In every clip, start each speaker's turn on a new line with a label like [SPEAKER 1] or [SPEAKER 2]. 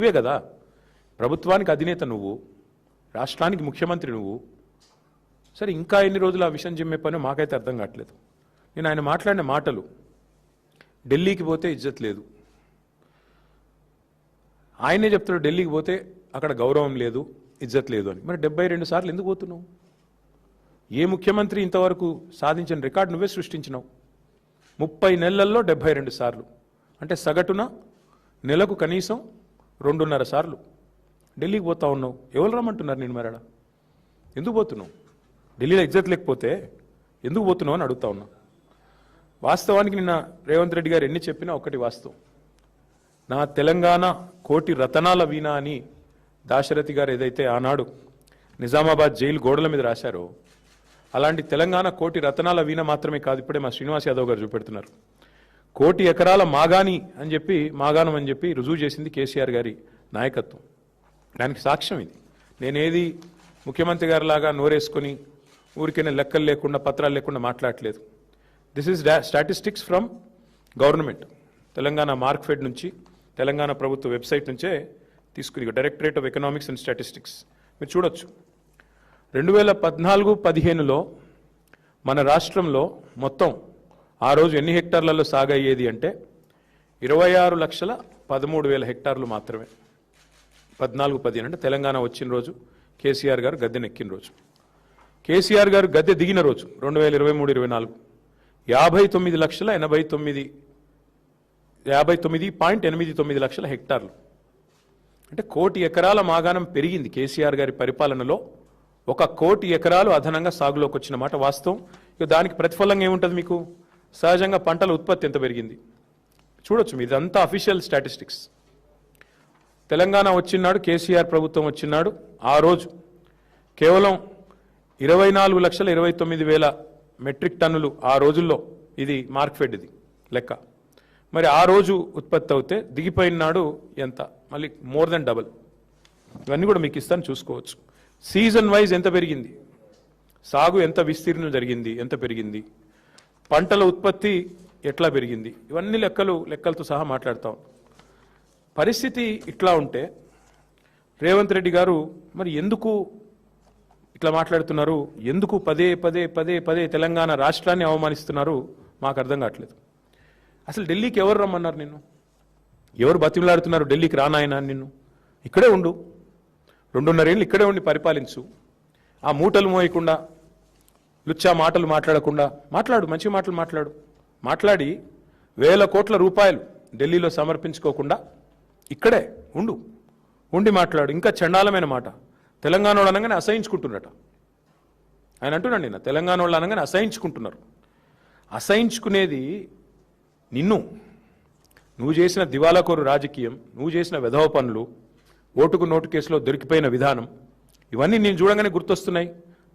[SPEAKER 1] నువ్వే కదా ప్రభుత్వానికి అధినేత, నువ్వు రాష్ట్రానికి ముఖ్యమంత్రి, నువ్వు. సరే, ఇంకా ఎన్ని రోజులు ఆ విషయం చెప్పే పని మాకైతే అర్థం కావట్లేదు. నేను ఆయన మాట్లాడిన మాటలు, ఢిల్లీకి పోతే ఇజ్జత్ లేదు, ఆయనే చెప్తాడు ఢిల్లీకి పోతే అక్కడ గౌరవం లేదు, ఇజ్జత్ లేదు అని. మరి 72 సార్లు ఎందుకు పోతున్నావు? ఏ ముఖ్యమంత్రి ఇంతవరకు సాధించిన రికార్డు నువ్వే సృష్టించినావు. 30 నెలల్లో 72 సార్లు అంటే సగటున నెలకు కనీసం 2.5 సార్లు ఢిల్లీకి పోతా ఉన్నావు. ఎవరు రమ్మంటున్నారు నేను? మరడ ఎందుకు పోతున్నావు? ఢిల్లీలో ఇజ్జత్ లేకపోతే ఎందుకు పోతున్నావు అని అడుగుతా ఉన్నా. వాస్తవానికి నిన్న రేవంత్ రెడ్డి గారు ఎన్ని చెప్పినా ఒకటి వాస్తవం. నా తెలంగాణ కోటి రతనాల వీణ అని దాశరథి గారు ఏదైతే ఆనాడు నిజామాబాద్ జైలు గోడల మీద రాశారో, అలాంటి తెలంగాణ కోటి రతనాల వీణ మాత్రమే కాదు, ఇప్పుడే మా శ్రీనివాస్ యాదవ్ గారు చూపెడుతున్నారు. 1 కోటి ఎకరాల మాగాని అని చెప్పి, మాగాణం అని చెప్పి రుజువు చేసింది కేసీఆర్ గారి నాయకత్వం. దానికి సాక్ష్యం ఇది. నేనేది ముఖ్యమంత్రి గారి లాగా నోరేసుకొని ఊరికైనా లెక్కలు లేకుండా పత్రాలు లేకుండా మాట్లాడలేదు. This is statistics from government. Telangana Markfed నుంచి, తెలంగాణ ప్రభుత్వ వెబ్సైట్ నుంచే తీసుకుని, directorate of economics and statistics మీరు చూడొచ్చు. 2014-15లో మన రాష్ట్రంలో మొత్తం ఆ రోజు ఎన్ని హెక్టార్లలో సాగయ్యేది అంటే 26,13,000 హెక్టార్లు మాత్రమే. 14-15 అంటే తెలంగాణ వచ్చిన రోజు, కేసీఆర్ గారు గద్దెనెక్కిన రోజు. కేసీఆర్ గారు గద్దె దిగిన రోజు 2023-24 59,89,89 లక్షల హెక్టార్లు. అంటే 1 కోటి ఎకరాల మాగాణం పెరిగింది కేసీఆర్ గారి పరిపాలనలో. 1 కోటి ఎకరాలు అదనంగా సాగులోకి వచ్చిన మాట వాస్తవం. ఇక దానికి ప్రతిఫలంగా ఏముంటుంది మీకు? సహజంగా పంటల ఉత్పత్తి ఎంత పెరిగింది చూడొచ్చు. ఇదంతా అఫీషియల్ స్టాటిస్టిక్స్. తెలంగాణ వచ్చినాడు, కేసీఆర్ ప్రభుత్వం వచ్చినాడు, ఆ రోజు కేవలం 24,29,000 మెట్రిక్ టన్నులు ఆ రోజుల్లో, ఇది మార్క్ఫెడ్ ఇది లెక్క. మరి ఆ రోజు ఉత్పత్తి అవుతే దిగిపోయిన నాడు ఎంత? మళ్ళీ మోర్ దెన్ డబుల్. ఇవన్నీ కూడా మీకు ఇస్తాను, చూసుకోవచ్చు. సీజన్ వైజ్ ఎంత పెరిగింది, సాగు ఎంత విస్తీర్ణం జరిగింది, ఎంత పెరిగింది, పంటల ఉత్పత్తి ఎట్లా పెరిగింది, ఇవన్నీ లెక్కలతో సహా మాట్లాడతాం. పరిస్థితి ఇట్లా ఉంటే రేవంత్ రెడ్డి గారు మరి ఎందుకు ఇట్లా మాట్లాడుతున్నారు? ఎందుకు పదే పదే పదే పదే తెలంగాణ రాష్ట్రాన్ని అవమానిస్తున్నారు? మాకు అర్థం కావట్లేదు. అసలు ఢిల్లీకి ఎవరు రమ్మన్నారు నిన్ను? ఎవరు బతిమలాడుతున్నారు ఢిల్లీకి రానాయన? నిన్ను ఇక్కడే ఉండు, 2.5 ఏళ్ళు ఇక్కడే ఉండి పరిపాలించు. ఆ మూటలు మోయకుండా, లుచ్చా మాటలు మాట్లాడకుండా మాట్లాడు, మంచి మాటలు మాట్లాడి 1,000 కోట్ల రూపాయలు ఢిల్లీలో సమర్పించుకోకుండా ఇక్కడే ఉండి మాట్లాడు. ఇంకా చండాలమైన మాట, తెలంగాణ వాళ్ళు అనగానే అసహించుకుంటున్నట. ఆయన అంటున్నాడు నిన్న, తెలంగాణ వాళ్ళు అనగానే అసహించుకుంటున్నారు. అసహించుకునేది నువ్వు చేసిన దివాలాకోరు రాజకీయం, నువ్వు చేసిన వెధవ పనులు, ఓటుకు నోటు కేసులో దొరికిపోయిన విధానం, ఇవన్నీ నేను చూడగానే గుర్తొస్తున్నాయి.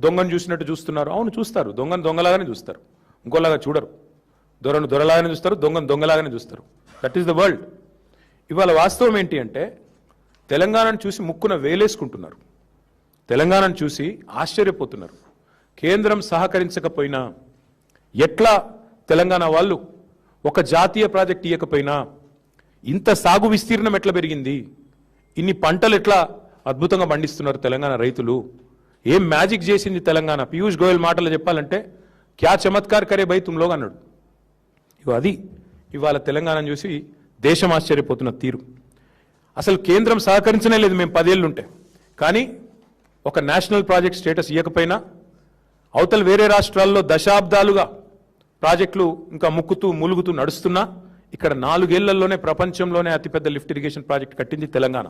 [SPEAKER 1] దొంగను చూసినట్టు చూస్తున్నారు. అవును, చూస్తారు. దొంగను దొంగలాగానే చూస్తారు, ఇంకోలాగా చూడరు. దొరను దొరలాగానే చూస్తారు, దొంగను దొంగలాగానే చూస్తారు. That is the world. ఇవాళ వాస్తవం ఏంటి అంటే తెలంగాణను చూసి ముక్కున వేలేసుకుంటున్నారు, తెలంగాణను చూసి ఆశ్చర్యపోతున్నారు. కేంద్రం సహకరించకపోయినా, ఎట్లా తెలంగాణ వాళ్ళు ఒక జాతీయ ప్రాజెక్ట్ ఇవ్వకపోయినా ఇంత సాగు విస్తీర్ణం ఎట్లా పెరిగింది, ఇన్ని పంటలు ఎట్లా అద్భుతంగా పండిస్తున్నారు తెలంగాణ రైతులు, ఏం మ్యాజిక్ చేసింది తెలంగాణ? పీయూష్ గోయల్ మాటలు చెప్పాలంటే క్యా చమత్కార్ కరే భయ్ తుమ్లోగ్ అన్నాడు. అది ఇవాళ తెలంగాణను చూసి దేశం ఆశ్చర్యపోతున్న తీరు. అసలు కేంద్రం సహకరించనే లేదు మేము 10 ఏళ్ళుంటే. కానీ ఒక నేషనల్ ప్రాజెక్ట్ స్టేటస్ ఇవ్వకపోయినా అవతల వేరే రాష్ట్రాల్లో దశాబ్దాలుగా ప్రాజెక్టులు ఇంకా ములుగుతూ నడుస్తున్నా ఇక్కడ 4 ఏళ్లలోనే ప్రపంచంలోనే అతిపెద్ద లిఫ్ట్ ఇరిగేషన్ ప్రాజెక్ట్ కట్టింది తెలంగాణ.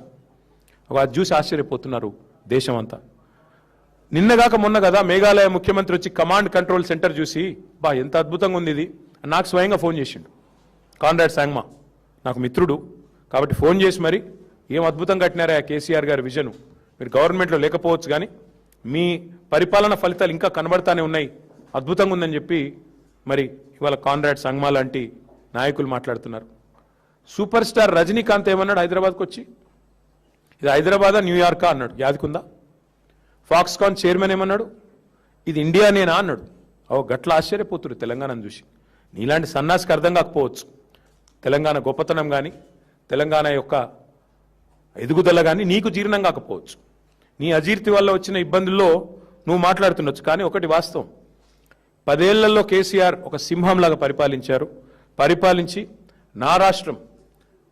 [SPEAKER 1] అది చూసి ఆశ్చర్యపోతున్నారు దేశం అంతా. నిన్నగాక మొన్న కదా మేఘాలయ ముఖ్యమంత్రి వచ్చి కమాండ్ కంట్రోల్ సెంటర్ చూసి, బా ఎంత అద్భుతంగా ఉంది ఇది, నాకు స్వయంగా ఫోన్ చేసిండు. కాన్రాడ్ సాంగ్మా నాకు మిత్రుడు కాబట్టి ఫోన్ చేసి, మరి ఏం అద్భుతం కట్టినారా కేసీఆర్ గారి విజన్, మీరు గవర్నమెంట్లో లేకపోవచ్చు కానీ మీ పరిపాలన ఫలితాలు ఇంకా కనబడతానే ఉన్నాయి, అద్భుతంగా ఉందని చెప్పి మరి ఇవాళ కాన్రాడ్ సాంగ్మా లాంటి నాయకులు మాట్లాడుతున్నారు. సూపర్ స్టార్ రజనీకాంత్ ఏమన్నాడు హైదరాబాద్కి వచ్చి, ఇది హైదరాబాదా న్యూయార్కా అన్నాడు, యాదికుందా? ఫాక్స్కాన్ చైర్మన్ ఏమన్నాడు, ఇది ఇండియానేనా అన్నాడు. గట్ల ఆశ్చర్యపోతున్నారు తెలంగాణను చూసి. నీలాంటి సన్నాసికి అర్థం కాకపోవచ్చు తెలంగాణ గొప్పతనం కానీ, తెలంగాణ యొక్క ఎదుగుదల కానీ నీకు జీర్ణం కాకపోవచ్చు. నీ అజీర్తి వల్ల వచ్చిన ఇబ్బందుల్లో నువ్వు మాట్లాడుతుండొచ్చు. కానీ ఒకటి వాస్తవం, 10 ఏళ్లలో కేసీఆర్ ఒక సింహంలాగా పరిపాలించి నా రాష్ట్రం,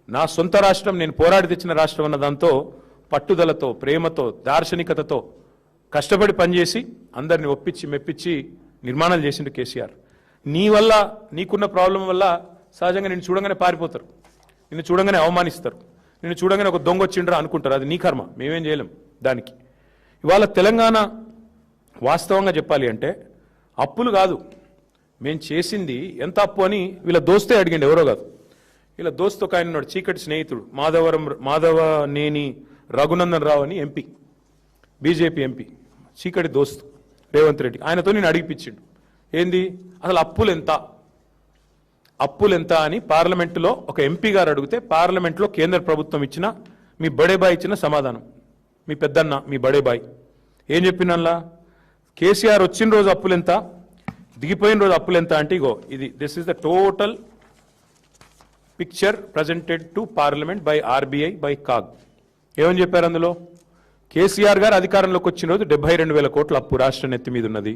[SPEAKER 1] నా సొంత రాష్ట్రం, నేను పోరాడి తెచ్చిన రాష్ట్రం అన్న దాంతో పట్టుదలతో, ప్రేమతో, దార్శనికతతో కష్టపడి పనిచేసి అందరిని ఒప్పించి మెప్పించి నిర్మాణాలు చేసిండు కేసీఆర్. నీ వల్ల, నీకున్న ప్రాబ్లం వల్ల సహజంగా నిన్ను చూడంగానే పారిపోతారు, నిన్ను చూడంగానే అవమానిస్తారు, నిన్ను చూడంగానే ఒక దొంగ వచ్చిండ్రా అనుకుంటారు. అది నీ కర్మ, మేమేం చేయలేం దానికి. ఇవాళ తెలంగాణ వాస్తవంగా చెప్పాలి అంటే అప్పులు కాదు మేము చేసింది, ఎంత అప్పు అని వీళ్ళ దోస్తే అడిగిండు, ఎవరో కాదు. వీళ్ళ దోస్తు ఒక ఆయన ఉన్నాడు, చీకటి స్నేహితుడు, మాధవనేని రఘునందన్ రావు అని ఎంపీ, బీజేపీ ఎంపీ, చీకటి దోస్తు రేవంత్ రెడ్డి. ఆయనతో నేను అడిగిపించిండు, ఏంది అసలు అప్పులు ఎంత అని పార్లమెంటులో ఒక ఎంపీ గారు అడిగితే పార్లమెంట్లో కేంద్ర ప్రభుత్వం ఇచ్చిన, మీ బడేబాయ్ ఇచ్చిన సమాధానం, మీ పెద్దన్న, మీ బడేబాయ్ ఏం చెప్పినల్లా, కేసీఆర్ వచ్చిన రోజు అప్పులు ఎంత, దిగిపోయిన రోజు అప్పులు ఎంత అంటే ఇగో ఇది, this is the total picture presented to parliament by RBI by CAG. ఏమని చెప్పారు అందులో, కేసీఆర్ గారు అధికారంలోకి వచ్చిన రోజు 72,000 కోట్ల అప్పు రాష్ట్రం నెత్తి మీద ఉన్నది.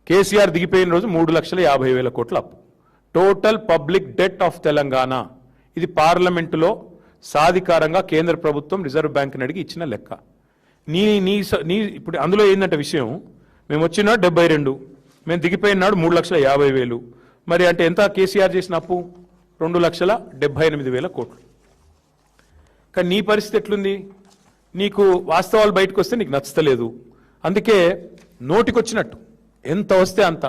[SPEAKER 1] కేసీఆర్ దిగిపోయిన రోజు 3,50,000 కోట్ల అప్పు. Total public det of Telangana. ఇది పార్లమెంటులో సాధికారంగా కేంద్ర ప్రభుత్వం రిజర్వ్ బ్యాంక్ని అడిగి ఇచ్చిన లెక్క. నీ ఇప్పుడు అందులో ఏంటంటే విషయం, మేము వచ్చిన 72, మేము దిగిపోయిన నాడు 3,50,000. మరి అంటే ఎంత కేసీఆర్ చేసిన అప్పు, 2,78,000 కోట్లు. కానీ నీ పరిస్థితి ఎట్లుంది, నీకు వాస్తవాలు బయటకు వస్తే నీకు నచ్చలేదు, అందుకే నోటికొచ్చినట్టు ఎంత వస్తే అంత,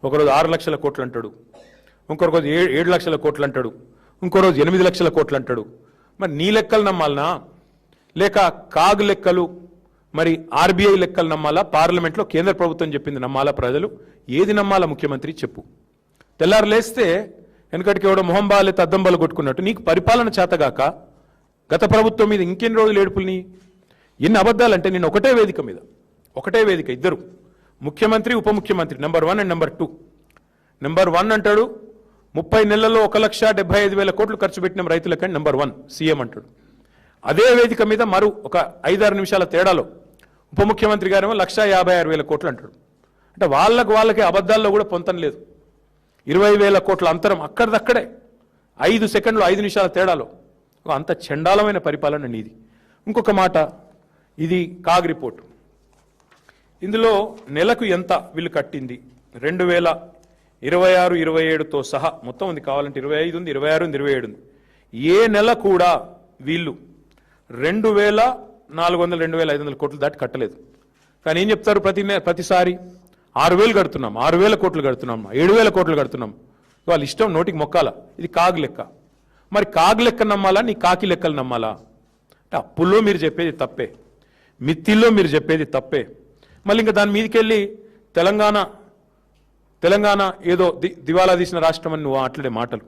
[SPEAKER 1] ఒకరోజు 6 లక్షల కోట్లు అంటాడు, ఇంకో రోజు 7 లక్షల కోట్లు అంటాడు, ఇంకో రోజు 8 లక్షల కోట్లు అంటాడు. మరి నీ లెక్కలు నమ్మాలనా, లేక కాగ్ లెక్కలు, మరి ఆర్బీఐ లెక్కలు నమ్మాలా, పార్లమెంట్లో కేంద్ర ప్రభుత్వం చెప్పింది నమ్మాలా, ప్రజలు ఏది నమ్మాలా, ముఖ్యమంత్రి చెప్పు. తెల్లారు లేస్తే వెనకటికి ఎవడో మొహం బాగాలే తద్దంబలు కొట్టుకున్నట్టు నీకు పరిపాలన చేతగాక గత ప్రభుత్వం మీద ఇంకెన్ని రోజులు ఏడుపుల్ని, ఎన్ని అబద్ధాలంటే నేను ఒకటే వేదిక ఇద్దరు ముఖ్యమంత్రి ఉప ముఖ్యమంత్రి, నెంబర్ 1 అండ్ నెంబర్ 2. నెంబర్ 1 అంటాడు 30 నెలల్లో 1,75,000 కోట్లు ఖర్చు పెట్టిన రైతులకని నెంబర్ 1 సీఎం అంటాడు. అదే వేదిక మీద మరో ఒక 5-6 నిమిషాల తేడాలో ఉప ముఖ్యమంత్రి గారేమో 1,56,000 కోట్లు అంటాడు. అంటే వాళ్ళకి అబద్ధాల్లో కూడా పొంతం లేదు. 20,000 కోట్ల అంతరం అక్కడిదక్కడే 5 సెకండ్లు 5 నిమిషాల తేడాలో. అంత చండాలమైన పరిపాలన నీది. ఇంకొక మాట, ఇది కాగ్ రిపోర్టు. ఇందులో నెలకు ఎంత వీళ్ళు కట్టింది 2026-27తో సహా మొత్తం ఉంది, కావాలంటే 25 ఉంది, 26 ఉంది, 27 ఉంది. ఏ నెల కూడా వీళ్ళు 2,400 2,500 కోట్లు దాటి కట్టలేదు. కానీ ఏం చెప్తారు, ప్రతిసారి 6,000 కడుతున్నాం, 6,000 కోట్లు కడుతున్నాం, 7,000 కోట్లు కడుతున్నాం. వాళ్ళ ఇష్టం, నోటికి మొక్కాల. ఇది కాగ్ లెక్క. మరి కాగ్ లెక్క నమ్మాలా, నీ కాకి లెక్కలు నమ్మాలా? అంటే అప్పుల్లో మీరు చెప్పేది తప్పే, మిత్తిల్లో మీరు చెప్పేది తప్పే. మళ్ళీ ఇంకా దాని మీదకెళ్ళి తెలంగాణ ఏదో దివాలా తీసిన రాష్ట్రం అని నువ్వు మాట్లాడే మాటలు